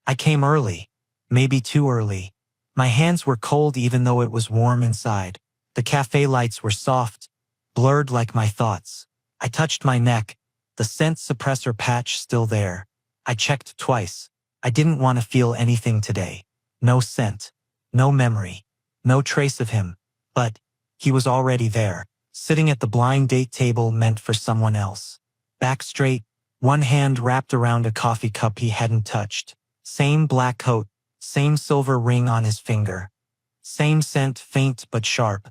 I came early. Maybe too early. My hands were cold even though it was warm inside. The cafe lights were soft, blurred like my thoughts. I touched my neck, the scent suppressor patch still there. I checked twice. I didn't want to feel anything today. No scent. No memory. No trace of him. But he was already there, sitting at the blind date table meant for someone else. Back straight, one hand wrapped around a coffee cup he hadn't touched. Same black coat, same silver ring on his finger. Same scent, faint but sharp.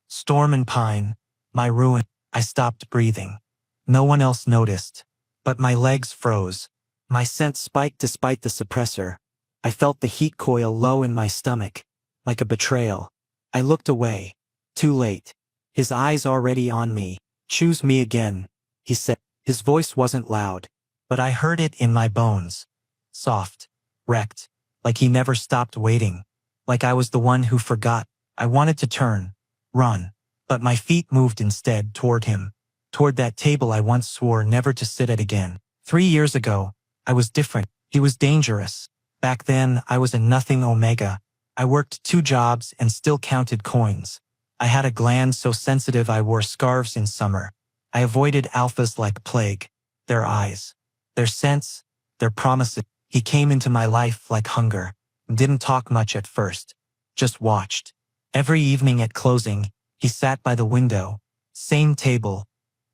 Storm and pine, my ruin. I stopped breathing. No one else noticed, but my legs froze. My scent spiked despite the suppressor. I felt the heat coil low in my stomach, like a betrayal. I looked away. Too late. His eyes already on me. Choose me again, he said. His voice wasn't loud, but I heard it in my bones. Soft. Wrecked. Like he never stopped waiting. Like I was the one who forgot. I wanted to turn. Run. But my feet moved instead toward him. Toward that table I once swore never to sit at again. 3 years ago, I was different. He was dangerous. Back then, I was a nothing omega. I worked 2 jobs and still counted coins. I had a gland so sensitive I wore scarves in summer. I avoided alphas like plague. Their eyes. Their scents. Their promises. He came into my life like hunger. Didn't talk much at first. Just watched. Every evening at closing, he sat by the window. Same table.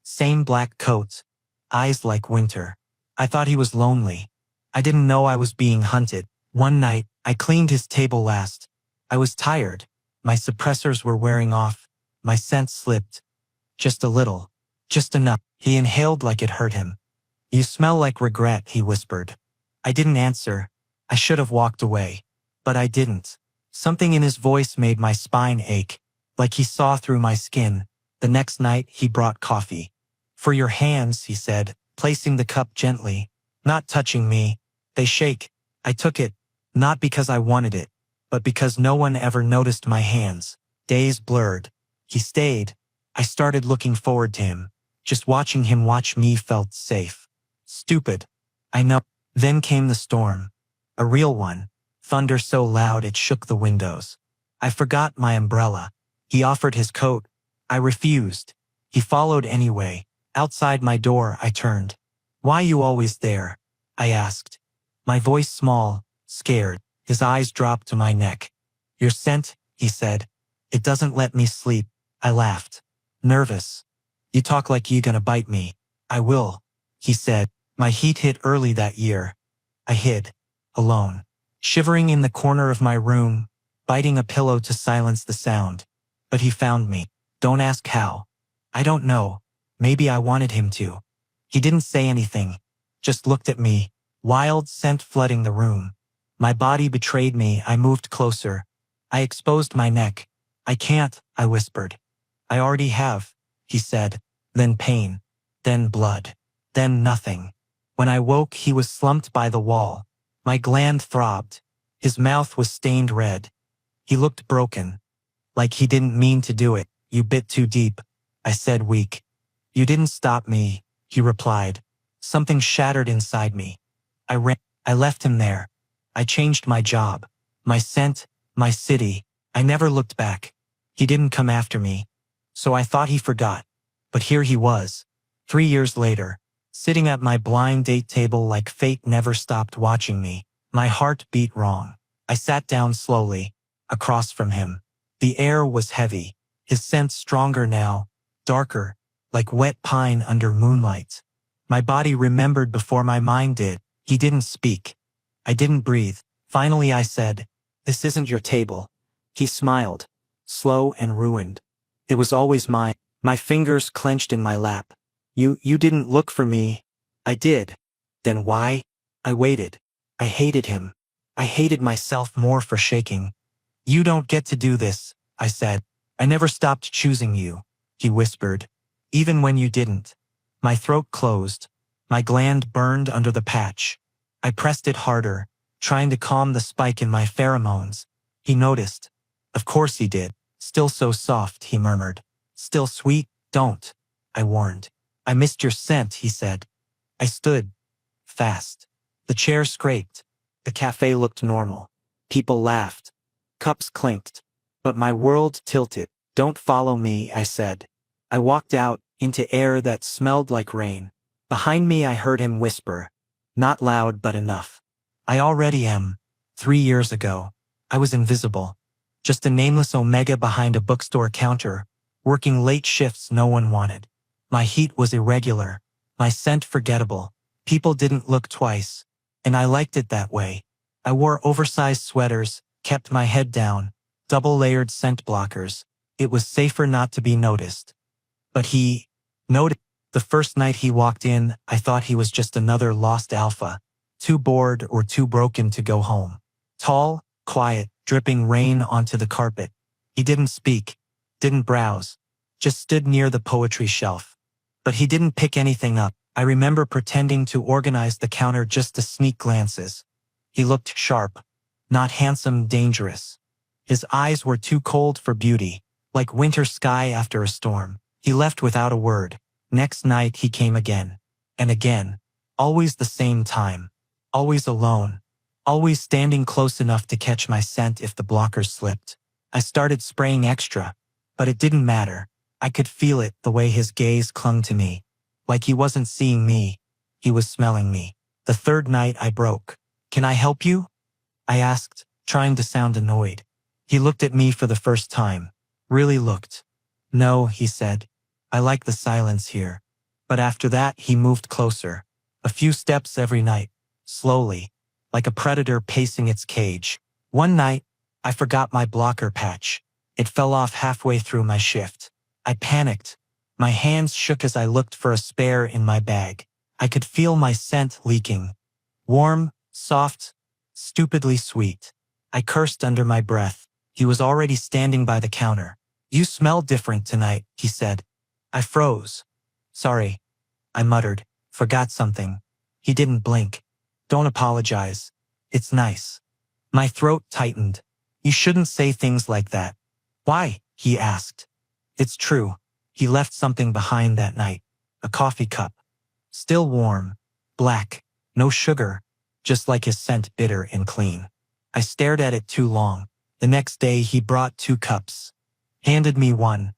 Same black coat. Eyes like winter. I thought he was lonely. I didn't know I was being hunted. One night, I cleaned his table last. I was tired. My suppressors were wearing off. My scent slipped. Just a little. Just enough. He inhaled like it hurt him. You smell like regret, he whispered. I didn't answer. I should have walked away. But I didn't. Something in his voice made my spine ache, like he saw through my skin. The next night, he brought coffee. For your hands, he said, placing the cup gently. Not touching me. They shake. I took it, not because I wanted it, but because no one ever noticed my hands. Days blurred. He stayed. I started looking forward to him. Just watching him watch me felt safe. Stupid. I know. Then came the storm. A real one. Thunder so loud it shook the windows. I forgot my umbrella. He offered his coat. I refused. He followed anyway. Outside my door, I turned. Why you always there? I asked. My voice small, scared. His eyes dropped to my neck. Your scent, he said. It doesn't let me sleep. I laughed. Nervous. You talk like you gonna bite me. I will, he said. My heat hit early that year. I hid. Alone. Shivering in the corner of my room, biting a pillow to silence the sound. But he found me. Don't ask how. I don't know. Maybe I wanted him to. He didn't say anything. Just looked at me. Wild scent flooding the room. My body betrayed me. I moved closer. I exposed my neck. I can't, I whispered. I already have, he said. Then pain. Then blood. Then nothing. When I woke, he was slumped by the wall. My gland throbbed. His mouth was stained red. He looked broken. Like he didn't mean to do it. You bit too deep, I said weak. You didn't stop me, he replied. Something shattered inside me. I ran. I left him there. I changed my job, my scent, my city. I never looked back. He didn't come after me. So I thought he forgot. But here he was, 3 years later, sitting at my blind date table like fate never stopped watching me. My heart beat wrong. I sat down slowly, across from him. The air was heavy, his scent stronger now, darker, like wet pine under moonlight. My body remembered before my mind did. He didn't speak. I didn't breathe. Finally I said, "This isn't your table." He smiled, slow and ruined. It was always mine. My fingers clenched in my lap. You didn't look for me. I did. Then why? I waited. I hated him. I hated myself more for shaking. You don't get to do this, I said. I never stopped choosing you, he whispered. Even when you didn't. My throat closed. My gland burned under the patch. I pressed it harder, trying to calm the spike in my pheromones. He noticed. Of course he did. Still so soft, he murmured. Still sweet, don't, I warned. I missed your scent, he said. I stood. Fast. The chair scraped. The cafe looked normal. People laughed. Cups clinked. But my world tilted. "Don't follow me," I said. I walked out, into air that smelled like rain. Behind me I heard him whisper. Not loud but enough. "I already am. 3 years ago. I was invisible. Just a nameless omega behind a bookstore counter, working late shifts no one wanted. My heat was irregular. My scent forgettable. People didn't look twice. And I liked it that way. I wore oversized sweaters, kept my head down, double-layered scent blockers. It was safer not to be noticed. But he noticed. The first night he walked in, I thought he was just another lost alpha, too bored or too broken to go home. Tall, quiet, dripping rain onto the carpet. He didn't speak, didn't browse, just stood near the poetry shelf. But he didn't pick anything up. I remember pretending to organize the counter just to sneak glances. He looked sharp, not handsome, dangerous. His eyes were too cold for beauty, like winter sky after a storm. He left without a word. Next night he came again. And again. Always the same time. Always alone. Always standing close enough to catch my scent if the blockers slipped. I started spraying extra. But it didn't matter. I could feel it, the way his gaze clung to me. Like he wasn't seeing me. He was smelling me. The third night I broke. "Can I help you?" I asked, trying to sound annoyed. He looked at me for the first time. Really looked. "No," he said. "I like the silence here." But after that he moved closer. A few steps every night. Slowly. Like a predator pacing its cage. One night, I forgot my blocker patch. It fell off halfway through my shift. I panicked. My hands shook as I looked for a spare in my bag. I could feel my scent leaking. Warm, soft, stupidly sweet. I cursed under my breath. He was already standing by the counter. "You smell different tonight," he said. I froze. "Sorry," I muttered. "Forgot something." He didn't blink. "Don't apologize. It's nice." My throat tightened. "You shouldn't say things like that." "Why?" he asked. "It's true. He left something behind that night. A coffee cup. Still warm. Black. No sugar. Just like his scent, bitter and clean." I stared at it too long. The next day he brought 2 cups. Handed me one.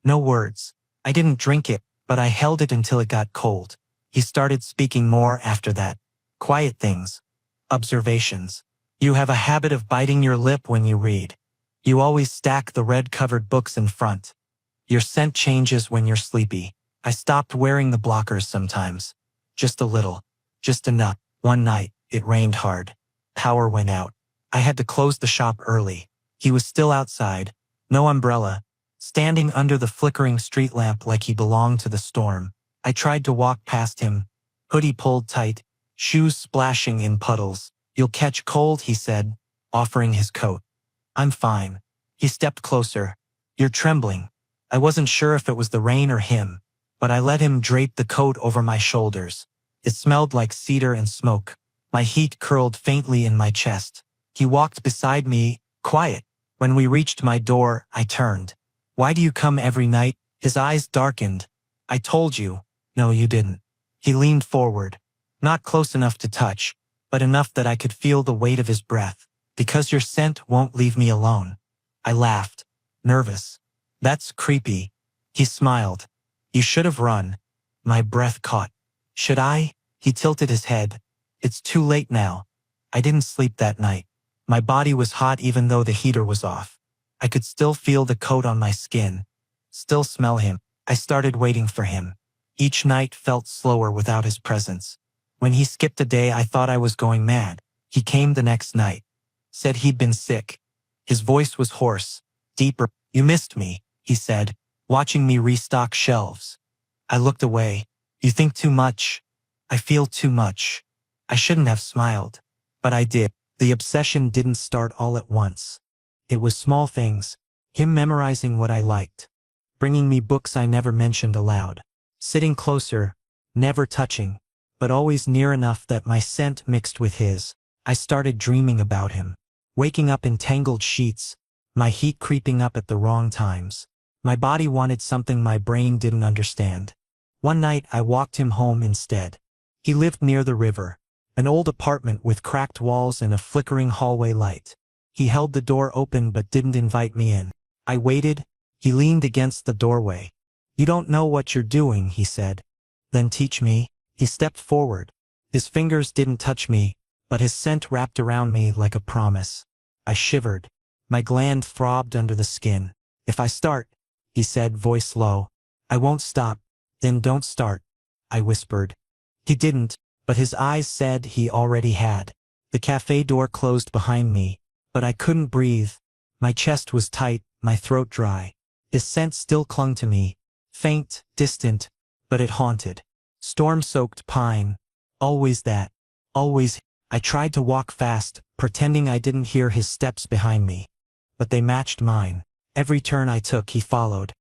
No words. I didn't drink it, but I held it until it got cold. He started speaking more after that. Quiet things. Observations. "You have a habit of biting your lip when you read. You always stack the red-covered books in front. Your scent changes when you're sleepy." I stopped wearing the blockers sometimes. Just a little. Just enough. One night, it rained hard. Power went out. I had to close the shop early. He was still outside. No umbrella. Standing under the flickering street lamp like he belonged to the storm. I tried to walk past him. Hoodie pulled tight. Shoes splashing in puddles. "You'll catch cold," he said, offering his coat. "I'm fine." He stepped closer. "You're trembling." I wasn't sure if it was the rain or him, but I let him drape the coat over my shoulders. It smelled like cedar and smoke. My heat curled faintly in my chest. He walked beside me, quiet. When we reached my door, I turned. "Why do you come every night?" His eyes darkened. "I told you." "No, you didn't." He leaned forward. Not close enough to touch, but enough that I could feel the weight of his breath. "Because your scent won't leave me alone." I laughed. Nervous. "That's creepy." He smiled. "You should have run." My breath caught. "Should I?" He tilted his head. "It's too late now." I didn't sleep that night. My body was hot even though the heater was off. I could still feel the coat on my skin. Still smell him. I started waiting for him. Each night felt slower without his presence. When he skipped a day, I thought I was going mad. He came the next night. Said he'd been sick. His voice was hoarse, deeper. "You missed me," he said, watching me restock shelves. I looked away. "You think too much." "I feel too much." I shouldn't have smiled. But I did. The obsession didn't start all at once. It was small things. Him memorizing what I liked. Bringing me books I never mentioned aloud. Sitting closer, never touching, but always near enough that my scent mixed with his. I started dreaming about him. Waking up in tangled sheets, my heat creeping up at the wrong times. My body wanted something my brain didn't understand. One night I walked him home instead. He lived near the river. An old apartment with cracked walls and a flickering hallway light. He held the door open but didn't invite me in. I waited. He leaned against the doorway. "You don't know what you're doing," he said. "Then teach me." He stepped forward. His fingers didn't touch me, but his scent wrapped around me like a promise. I shivered. My gland throbbed under the skin. "If I start," he said, voice low, "I won't stop." "Then don't start," I whispered. He didn't, but his eyes said he already had. The cafe door closed behind me, but I couldn't breathe. My chest was tight, my throat dry. His scent still clung to me, faint, distant, but it haunted. Storm-soaked pine. Always that. Always. I tried to walk fast, pretending I didn't hear his steps behind me. But they matched mine. Every turn I took, he followed.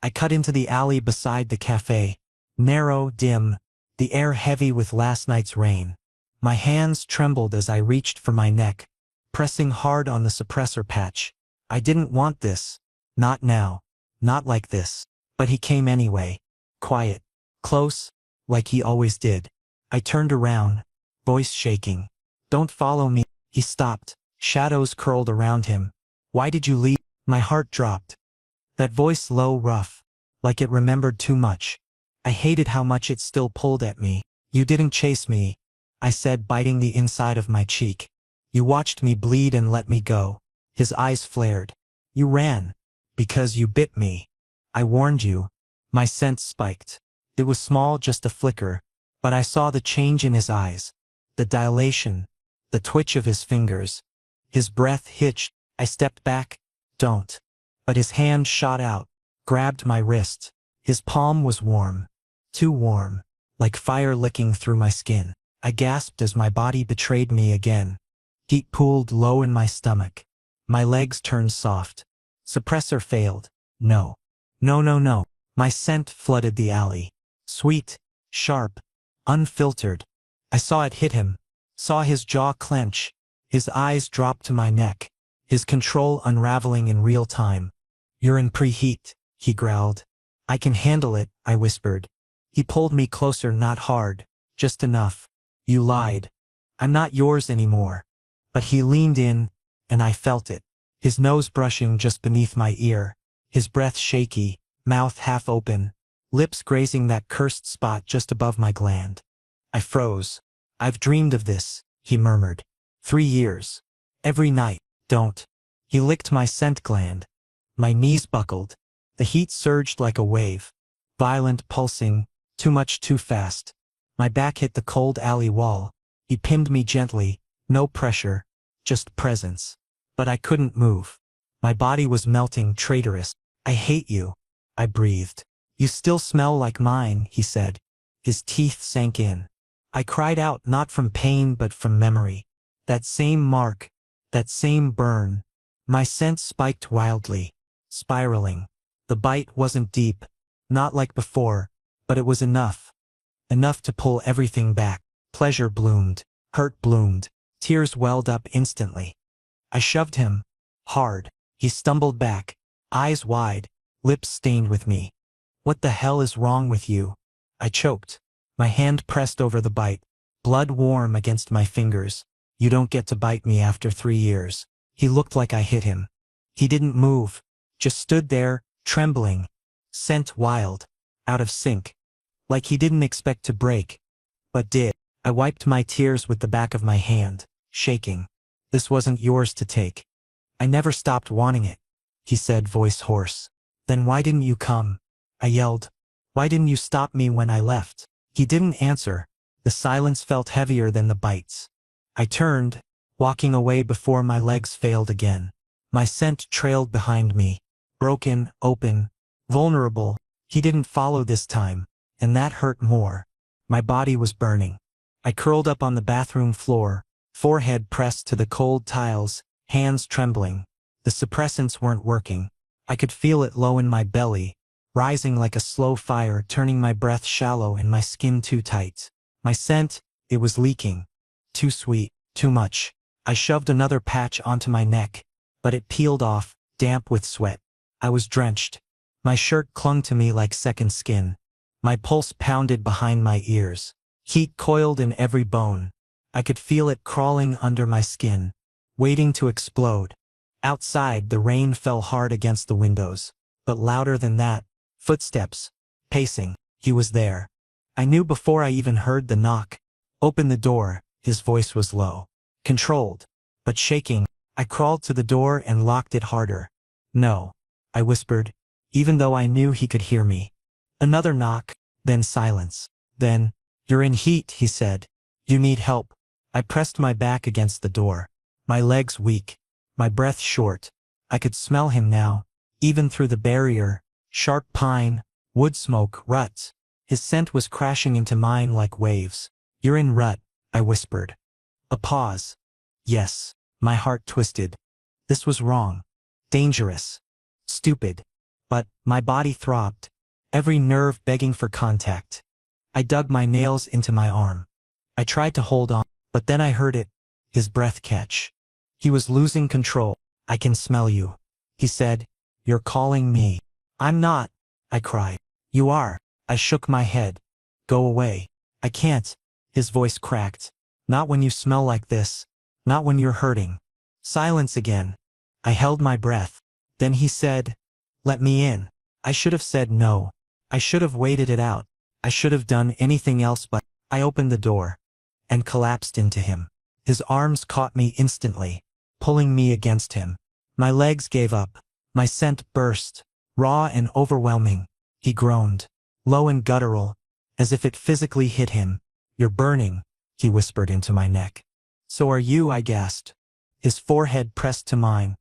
I cut into the alley beside the cafe. Narrow, dim, the air heavy with last night's rain. My hands trembled as I reached for my neck, pressing hard on the suppressor patch. I didn't want this. Not now. Not like this. But he came anyway. Quiet. Close. Like he always did. I turned around, voice shaking. "Don't follow me." He stopped. Shadows curled around him. "Why did you leave?" My heart dropped. That voice low, rough, like it remembered too much. I hated how much it still pulled at me. "You didn't chase me," I said, biting the inside of my cheek. "You watched me bleed and let me go." His eyes flared. "You ran. Because you bit me. I warned you." My sense spiked. It was small, just a flicker, but I saw the change in his eyes, the dilation, the twitch of his fingers. His breath hitched. I stepped back. "Don't." But his hand shot out, grabbed my wrist. His palm was warm. Too warm. Like fire licking through my skin. I gasped as my body betrayed me again. Heat pooled low in my stomach. My legs turned soft. Suppressor failed. No. No, no, no. My scent flooded the alley. Sweet. Sharp. Unfiltered. I saw it hit him. Saw his jaw clench. His eyes drop to my neck. His control unraveling in real time. "You're in preheat," he growled. "I can handle it," I whispered. He pulled me closer, not hard, just enough. "You lied. I'm not yours anymore." But he leaned in, and I felt it. His nose brushing just beneath my ear. His breath shaky, mouth half open, lips grazing that cursed spot just above my gland. I froze. "I've dreamed of this," he murmured. 3 years. Every night. "Don't." He licked my scent gland. My knees buckled. The heat surged like a wave. Violent, pulsing, too much too fast. My back hit the cold alley wall. He pinned me gently, no pressure, just presence. But I couldn't move. My body was melting, traitorous. "I hate you," I breathed. "You still smell like mine," he said. His teeth sank in. I cried out, not from pain but from memory. That same mark, that same burn. My scent spiked wildly, spiraling. The bite wasn't deep, not like before, but it was enough. Enough to pull everything back. Pleasure bloomed, hurt bloomed, tears welled up instantly. I shoved him. Hard. He stumbled back, eyes wide, lips stained with me. "What the hell is wrong with you?" I choked. My hand pressed over the bite, blood warm against my fingers. "You don't get to bite me after 3 years." He looked like I hit him. He didn't move, just stood there, trembling, scent wild, out of sync. Like he didn't expect to break, but did. I wiped my tears with the back of my hand, shaking. "This wasn't yours to take." "I never stopped wanting it," he said, voice hoarse. "Then why didn't you come?" I yelled. "Why didn't you stop me when I left?" He didn't answer. The silence felt heavier than the bites. I turned, walking away before my legs failed again. My scent trailed behind me. Broken, open, vulnerable. He didn't follow this time, and that hurt more. My body was burning. I curled up on the bathroom floor, forehead pressed to the cold tiles, hands trembling. The suppressants weren't working. I could feel it low in my belly, rising like a slow fire, turning my breath shallow and my skin too tight. My scent, it was leaking. Too sweet, too much. I shoved another patch onto my neck, but it peeled off, damp with sweat. I was drenched. My shirt clung to me like second skin. My pulse pounded behind my ears. Heat coiled in every bone. I could feel it crawling under my skin, waiting to explode. Outside, the rain fell hard against the windows. But louder than that, footsteps, pacing. He was there. I knew before I even heard the knock. Open the door. His voice was low, controlled, but shaking. I crawled to the door and locked it harder. No, I whispered, even though I knew he could hear me. Another knock, then silence. Then, "You're in heat," he said. "You need help." I pressed my back against the door, my legs weak, my breath short. I could smell him now, even through the barrier, sharp pine, wood smoke, ruts. His scent was crashing into mine like waves. "You're in rut," I whispered. A pause. Yes, my heart twisted. This was wrong, dangerous, stupid. But my body throbbed, every nerve begging for contact. I dug my nails into my arm. I tried to hold on, but then I heard it, his breath catch. He was losing control. "I can smell you," he said. "You're calling me." "I'm not," I cried. "You are." I shook my head. "Go away." "I can't." His voice cracked. "Not when you smell like this. Not when you're hurting." Silence again. I held my breath. Then he said, "Let me in." I should have said no. I should have waited it out. I should have done anything else, but I opened the door and collapsed into him. His arms caught me instantly, pulling me against him. My legs gave up. My scent burst, raw and overwhelming. He groaned, low and guttural, as if it physically hit him. "You're burning," he whispered into my neck. "So are you," I gasped. His forehead pressed to mine.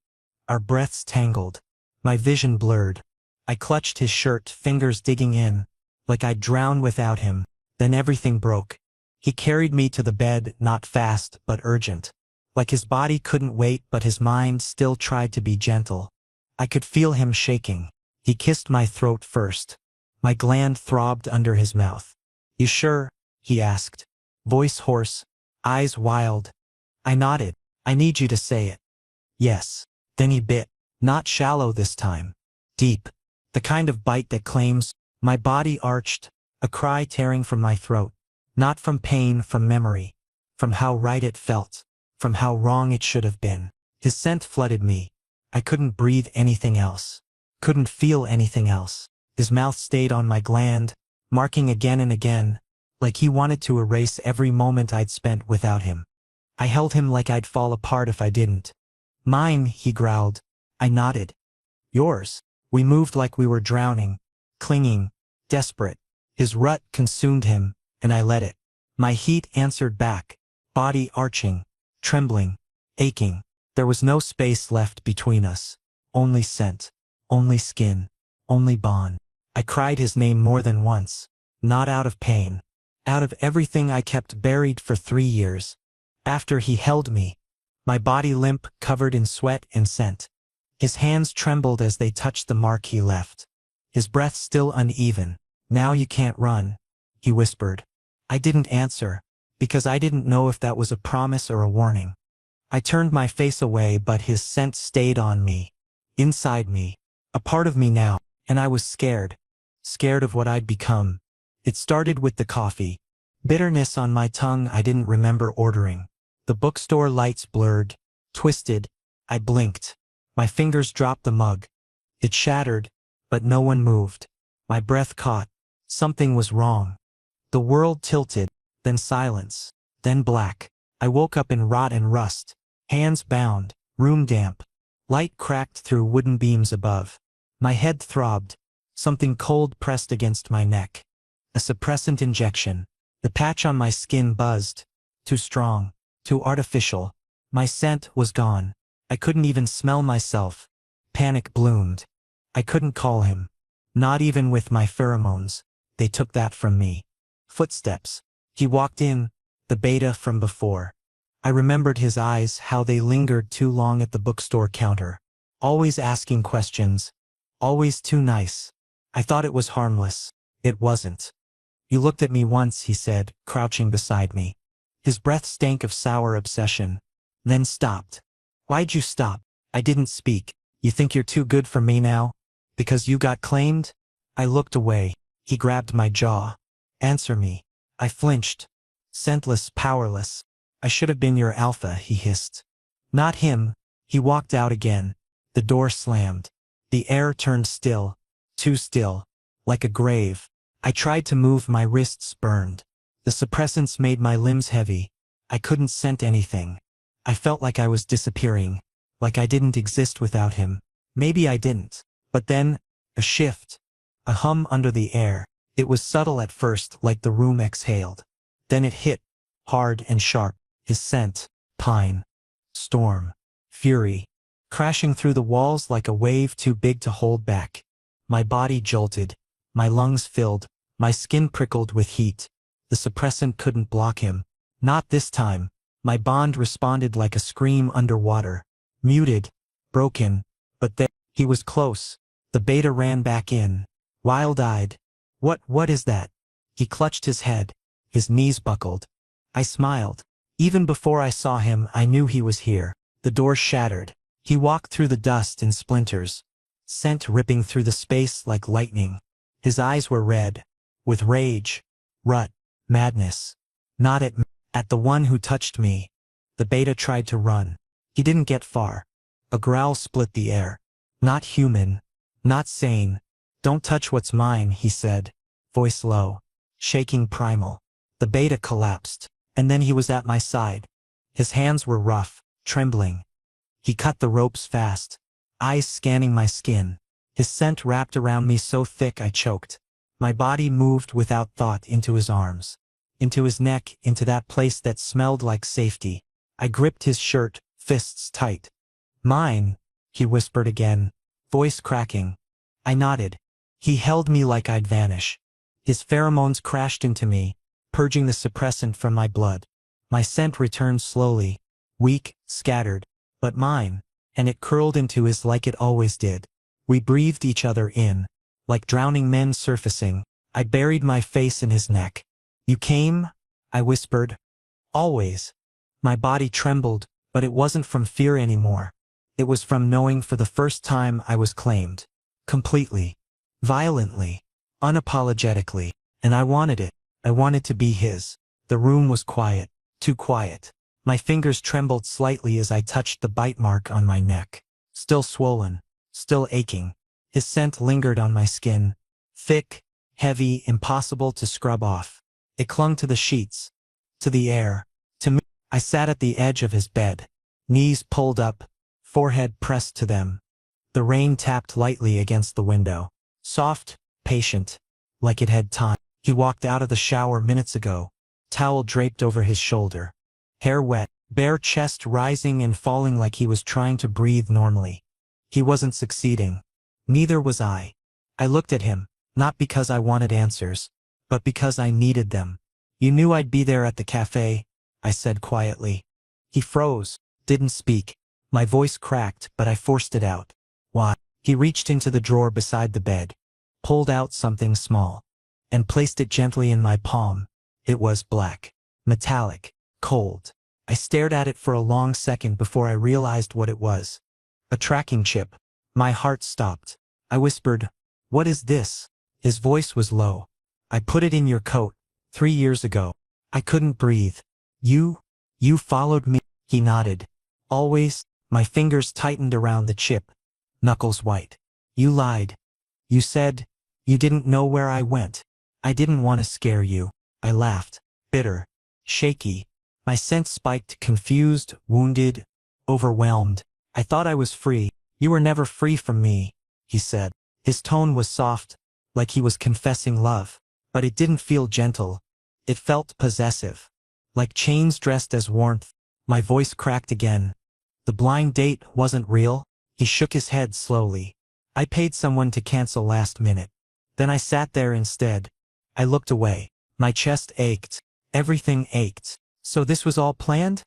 Our breaths tangled. My vision blurred. I clutched his shirt, fingers digging in, like I'd drown without him. Then everything broke. He carried me to the bed, not fast, but urgent. Like his body couldn't wait, but his mind still tried to be gentle. I could feel him shaking. He kissed my throat first. My gland throbbed under his mouth. "You sure?" he asked, voice hoarse, eyes wild. I nodded. "I need you to say it." "Yes." Then he bit. Not shallow this time. Deep. The kind of bite that claims. My body arched, a cry tearing from my throat. Not from pain, from memory. From how right it felt. From how wrong it should have been. His scent flooded me. I couldn't breathe anything else. Couldn't feel anything else. His mouth stayed on my gland, marking again and again, like he wanted to erase every moment I'd spent without him. I held him like I'd fall apart if I didn't. "Mine," he growled. I nodded. "Yours." We moved like we were drowning, clinging, desperate. His rut consumed him, and I let it. My heat answered back, body arching, trembling, aching. There was no space left between us. Only scent, only skin, only bond. I cried his name more than once, not out of pain, out of everything I kept buried for 3 years. After he held me, my body limp, covered in sweat and scent. His hands trembled as they touched the mark he left. His breath still uneven. "Now you can't run," he whispered. I didn't answer, because I didn't know if that was a promise or a warning. I turned my face away, but his scent stayed on me, inside me, a part of me now, and I was scared. Scared of what I'd become. It started with the coffee. Bitterness on my tongue I didn't remember ordering. The bookstore lights blurred, twisted. I blinked. My fingers dropped the mug. It shattered, but no one moved. My breath caught. Something was wrong. The world tilted, then silence, then black. I woke up in rot and rust, hands bound, room damp. Light cracked through wooden beams above. My head throbbed. Something cold pressed against my neck. A suppressant injection. The patch on my skin buzzed. Too strong, too artificial. My scent was gone. I couldn't even smell myself. Panic bloomed. I couldn't call him. Not even with my pheromones. They took that from me. Footsteps. He walked in, the beta from before. I remembered his eyes, how they lingered too long at the bookstore counter. Always asking questions. Always too nice. I thought it was harmless. It wasn't. "You looked at me once," he said, crouching beside me. His breath stank of sour obsession. Then stopped. "Why'd you stop?" I didn't speak. "You think you're too good for me now? Because you got claimed?" I looked away. He grabbed my jaw. "Answer me." I flinched. Scentless, powerless. I should have been your alpha, he hissed. Not him. He walked out again. The door slammed. The air turned still. Too still. Like a grave. I tried to move, my wrists burned. The suppressants made my limbs heavy. I couldn't scent anything. I felt like I was disappearing. Like I didn't exist without him. Maybe I didn't. But then, a shift. A hum under the air. It was subtle at first, like the room exhaled. Then it hit. Hard and sharp. His scent. Pine. Storm. Fury. Crashing through the walls like a wave too big to hold back. My body jolted. My lungs filled. My skin prickled with heat. The suppressant couldn't block him. Not this time. My bond responded like a scream underwater. Muted. Broken. But there, he was close. The beta ran back in. Wild-eyed. What is that? He clutched his head. His knees buckled. I smiled. Even before I saw him, I knew he was here. The door shattered. He walked through the dust in splinters. Scent ripping through the space like lightning. His eyes were red. With rage. Rut. Madness. Not at the one who touched me. The beta tried to run. He didn't get far. A growl split the air. Not human. Not sane. Don't touch what's mine, he said. Voice low. Shaking primal. The beta collapsed. And then he was at my side. His hands were rough, trembling. He cut the ropes fast. Eyes scanning my skin. His scent wrapped around me so thick I choked. My body moved without thought into his arms. Into his neck, into that place that smelled like safety. I gripped his shirt, fists tight. Mine, he whispered again, voice cracking. I nodded. He held me like I'd vanish. His pheromones crashed into me, purging the suppressant from my blood. My scent returned slowly, weak, scattered, but mine, and it curled into his like it always did. We breathed each other in, like drowning men surfacing. I buried my face in his neck. You came? I whispered. Always. My body trembled, but it wasn't from fear anymore. It was from knowing for the first time I was claimed. Completely. Violently. Unapologetically. And I wanted it. I wanted to be his. The room was quiet. Too quiet. My fingers trembled slightly as I touched the bite mark on my neck. Still swollen. Still aching. His scent lingered on my skin. Thick, heavy, impossible to scrub off. It clung to the sheets. To the air. To me. I sat at the edge of his bed. Knees pulled up. Forehead pressed to them. The rain tapped lightly against the window. Soft, patient. Like it had time. He walked out of the shower minutes ago. Towel draped over his shoulder. Hair wet. Bare chest rising and falling like he was trying to breathe normally. He wasn't succeeding. Neither was I. I looked at him, not because I wanted answers, but because I needed them. You knew I'd be there at the cafe, I said quietly. He froze, didn't speak. My voice cracked, but I forced it out. Why? He reached into the drawer beside the bed, pulled out something small, and placed it gently in my palm. It was black, metallic, cold. I stared at it for a long second before I realized what it was. A tracking chip. My heart stopped. I whispered, "What is this?" His voice was low. "I put it in your coat, 3 years ago. I couldn't breathe. You followed me." He nodded. "Always." My fingers tightened around the chip. Knuckles white. "You lied. You said you didn't know where I went. I didn't want to scare you." I laughed. Bitter. Shaky. My sense spiked, confused, wounded, overwhelmed. I thought I was free. "You were never free from me," he said. His tone was soft, like he was confessing love. But it didn't feel gentle. It felt possessive. Like chains dressed as warmth. My voice cracked again. "The blind date wasn't real?" He shook his head slowly. "I paid someone to cancel last minute. Then I sat there instead." I looked away. My chest ached. Everything ached. "So this was all planned?"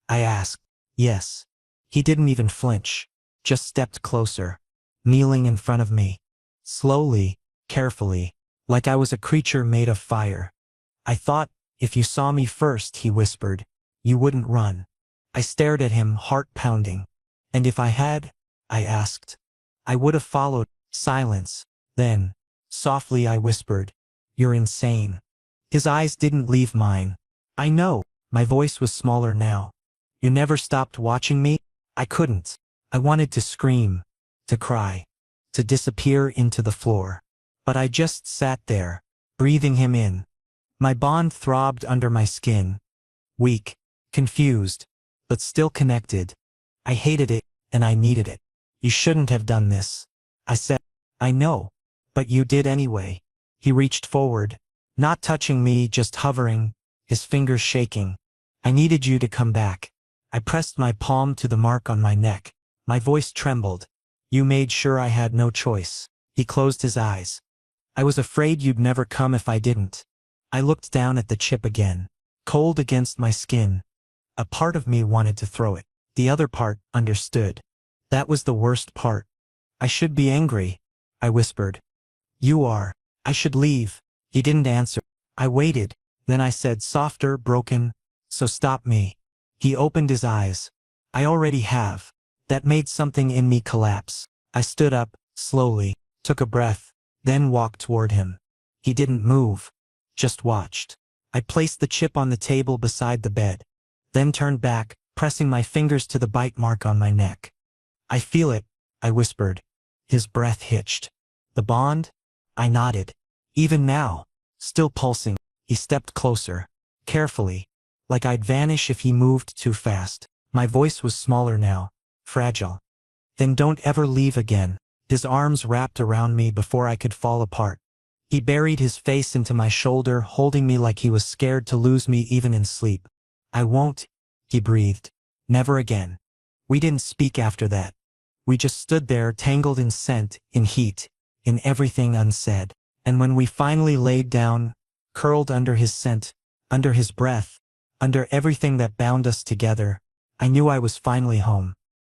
I asked. "Yes." He didn't even flinch. Just stepped closer. Kneeling in front of me. Slowly, carefully. Like I was a creature made of fire. "I thought, if you saw me first," he whispered, "you wouldn't run." I stared at him, heart pounding. "And if I had?" I asked. "I would have followed." Silence. Then, softly I whispered, "You're insane." His eyes didn't leave mine. "I know." My voice was smaller now. You never stopped watching me? I couldn't. I wanted to scream, to cry, to disappear into the floor. But I just sat there, breathing him in. My bond throbbed under my skin. Weak, confused, but still connected. I hated it, and I needed it. You shouldn't have done this. I said, I know. But you did anyway. He reached forward, not touching me, just hovering, his fingers shaking. I needed you to come back. I pressed my palm to the mark on my neck. My voice trembled. You made sure I had no choice. He closed his eyes. I was afraid you'd never come if I didn't. I looked down at the chip again, cold against my skin. A part of me wanted to throw it. The other part understood. That was the worst part. I should be angry, I whispered. You are. I should leave. He didn't answer. I waited. Then I said softer, broken, so stop me. He opened his eyes. I already have. That made something in me collapse. I stood up, slowly, took a breath, then walked toward him. He didn't move, just watched. I placed the chip on the table beside the bed, then turned back, pressing my fingers to the bite mark on my neck. I feel it, I whispered. His breath hitched. The bond? I nodded. Even now, still pulsing, he stepped closer, carefully, like I'd vanish if he moved too fast. My voice was smaller now, fragile. Then don't ever leave again. His arms wrapped around me before I could fall apart. He buried his face into my shoulder, holding me like he was scared to lose me even in sleep. I won't, he breathed. Never again. We didn't speak after that. We just stood there, tangled in scent, in heat, in everything unsaid. And when we finally laid down, curled under his scent, under his breath, under everything that bound us together, I knew I was finally home.